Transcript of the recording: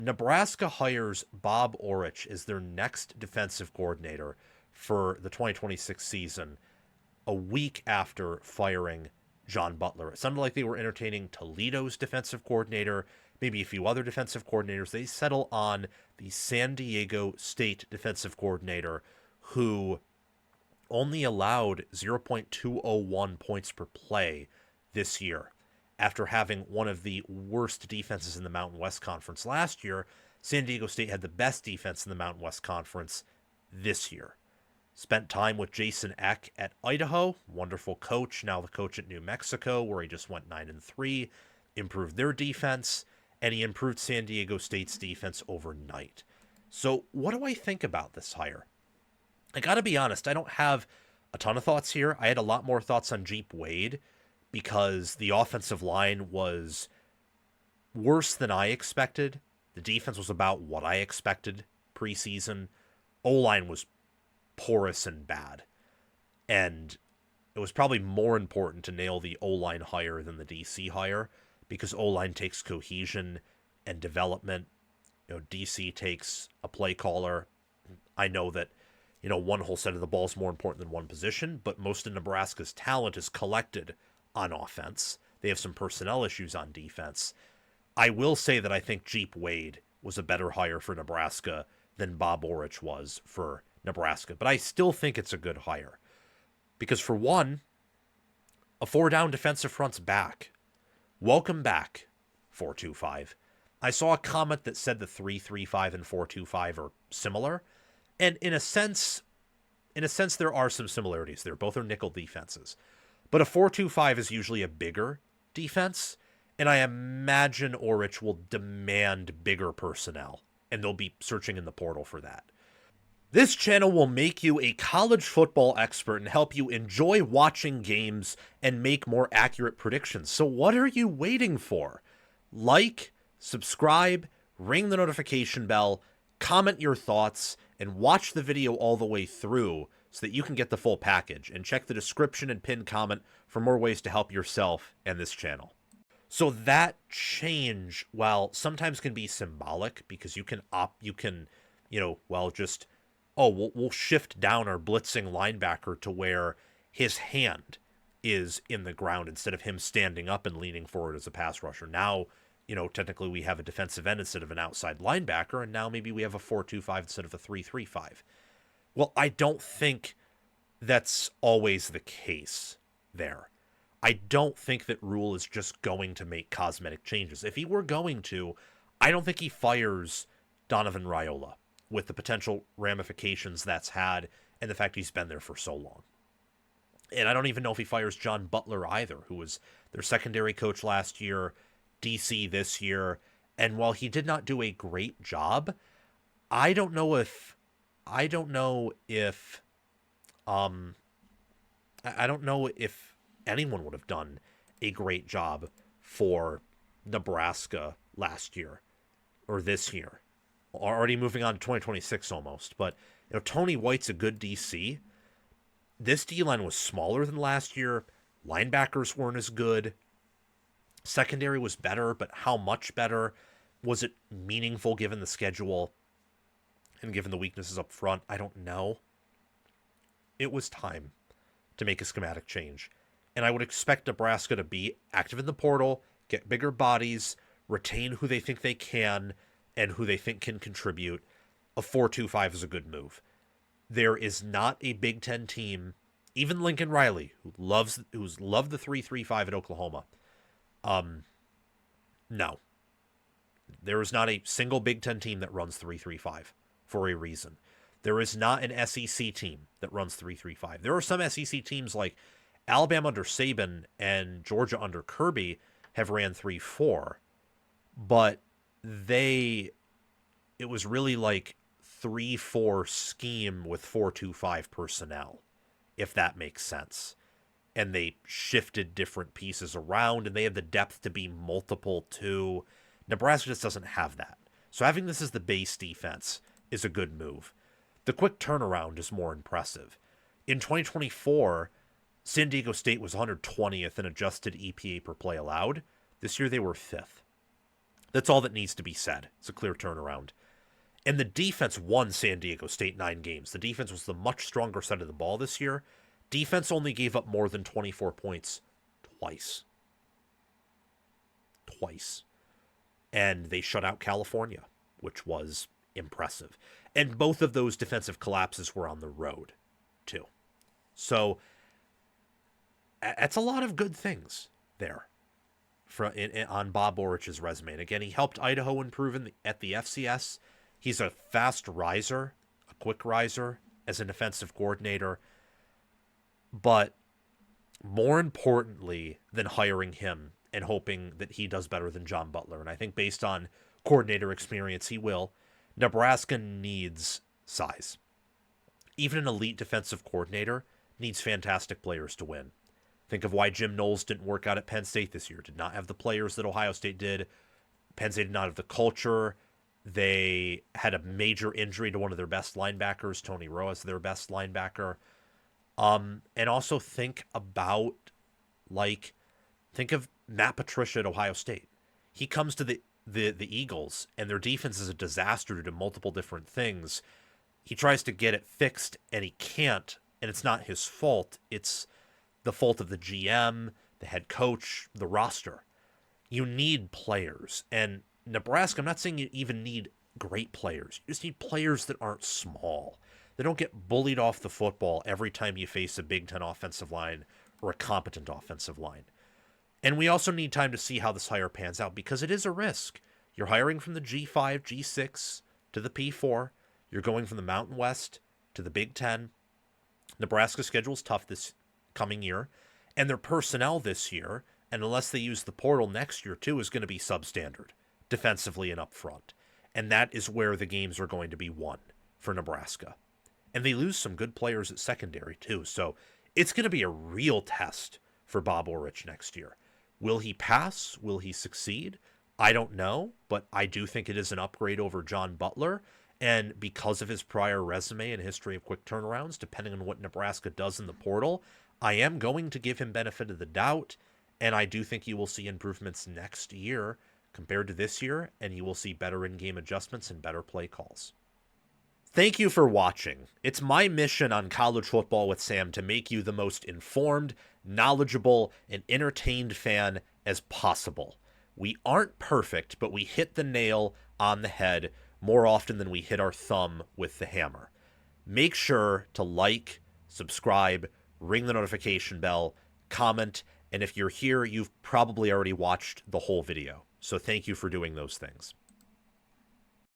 Nebraska hires Bob Aurich as their next defensive coordinator for the 2026 season, a week after firing John Butler. It sounded like they were entertaining Toledo's defensive coordinator, maybe a few other defensive coordinators. They settle on the San Diego State defensive coordinator, who only allowed 0.201 points per play this year. After having one of the worst defenses in the Mountain West Conference last year, San Diego State had the best defense in the Mountain West Conference this year. Spent time with Jason Eck at Idaho, wonderful coach, now the coach at New Mexico, where he just went 9-3, improved their defense, and he improved San Diego State's defense overnight. So what do I think about this hire? I gotta be honest, I don't have a ton of thoughts here. I had a lot more thoughts on Jeep Wade because the offensive line was worse than I expected. The defense was about what I expected preseason. O-line was porous and bad. And it was probably more important to nail the O-line hire than the DC hire because O-line takes cohesion and development. DC takes a play caller. I know that one whole set of the ball is more important than one position, but most of Nebraska's talent is collected on offense. They have some personnel issues on defense. I will say that I think Jeep Wade was a better hire for Nebraska than Bob Aurich was for Nebraska, but I still think it's a good hire. Because for one, a 4-down defensive front's back. Welcome back, 4-2-5. I saw a comment that said the 3-3-5 and 4-2-5 are similar. And in a sense, there are some similarities there. Both are nickel defenses. But a 4-2-5 is usually a bigger defense, and I imagine Aurich will demand bigger personnel, and they'll be searching in the portal for that. This channel will make you a college football expert and help you enjoy watching games and make more accurate predictions. So what are you waiting for? Like, subscribe, ring the notification bell, comment your thoughts, and watch the video all the way through so that you can get the full package. And check the description and pinned comment for more ways to help yourself and this channel. So that change, while sometimes can be symbolic because we'll shift down our blitzing linebacker to where his hand is in the ground instead of him standing up and leaning forward as a pass rusher. Now, technically we have a defensive end instead of an outside linebacker, and now maybe we have a 4-2-5 instead of a 3-3-5. Well, I don't think that's always the case there. I don't think that Rhule is just going to make cosmetic changes. If he were going to, I don't think he fires Donovan Raiola with the potential ramifications that's had and the fact he's been there for so long. And I don't even know if he fires John Butler either, who was their secondary coach last year, DC this year, and while he did not do a great job, I don't know if anyone would have done a great job for Nebraska last year or this year. Already moving on to 2026 almost, but Tony White's a good DC. This D-line was smaller than last year. Linebackers weren't as good. Secondary was better, but how much better? Was it meaningful given the schedule and given the weaknesses up front? I don't know. It was time to make a schematic change. And I would expect Nebraska to be active in the portal, get bigger bodies, retain who they think they can, and who they think can contribute. A 4-2-5 is a good move. There is not a Big Ten team, even Lincoln Riley, who's loved the 3-3-5 at Oklahoma. No. There is not a single Big Ten team that runs 3-3-5 for a reason. There is not an SEC team that runs 3-3-5. There are some SEC teams like Alabama under Saban and Georgia under Kirby have ran 3-4, but it was really like 3-4 scheme with 4-2-5 personnel, if that makes sense. And they shifted different pieces around, and they have the depth to be multiple too. Nebraska just doesn't have that. So having this as the base defense is a good move. The quick turnaround is more impressive. In 2024, San Diego State was 120th in adjusted EPA per play allowed. This year they were 5th. That's all that needs to be said. It's a clear turnaround. And the defense won San Diego State 9 games. The defense was the much stronger side of the ball this year. Defense only gave up more than 24 points twice. Twice. And they shut out California, which was impressive. And both of those defensive collapses were on the road, too. So, that's a lot of good things there on Bob Aurich's resume. And again, he helped Idaho improve at the FCS. He's a fast riser, a quick riser as an defensive coordinator. But more importantly than hiring him and hoping that he does better than John Butler, and I think based on coordinator experience, he will, Nebraska needs size. Even an elite defensive coordinator needs fantastic players to win. Think of why Jim Knowles didn't work out at Penn State this year. Did not have the players that Ohio State did. Penn State did not have the culture. They had a major injury to one of their best linebackers, Tony Rowe, as their best linebacker. And also think of Matt Patricia at Ohio State. He comes to the Eagles, and their defense is a disaster due to multiple different things. He tries to get it fixed, and he can't, and it's not his fault. It's the fault of the GM, the head coach, the roster. You need players. And Nebraska, I'm not saying you even need great players. You just need players that aren't small. They don't get bullied off the football every time you face a Big Ten offensive line or a competent offensive line. And we also need time to see how this hire pans out because it is a risk. You're hiring from the G5, G6 to the P4. You're going from the Mountain West to the Big Ten. Nebraska's schedule is tough this coming year. And their personnel this year, and unless they use the portal next year too, is going to be substandard defensively and up front. And that is where the games are going to be won for Nebraska. And they lose some good players at secondary too. So it's going to be a real test for Bob Aurich next year. Will he pass? Will he succeed? I don't know, but I do think it is an upgrade over John Butler. And because of his prior resume and history of quick turnarounds, depending on what Nebraska does in the portal, I am going to give him benefit of the doubt. And I do think you will see improvements next year compared to this year, and you will see better in-game adjustments and better play calls. Thank you for watching. It's my mission on College Football with Sam to make you the most informed, knowledgeable, and entertained fan as possible. We aren't perfect, but we hit the nail on the head more often than we hit our thumb with the hammer. Make sure to like, subscribe, ring the notification bell, comment, and if you're here, you've probably already watched the whole video. So thank you for doing those things.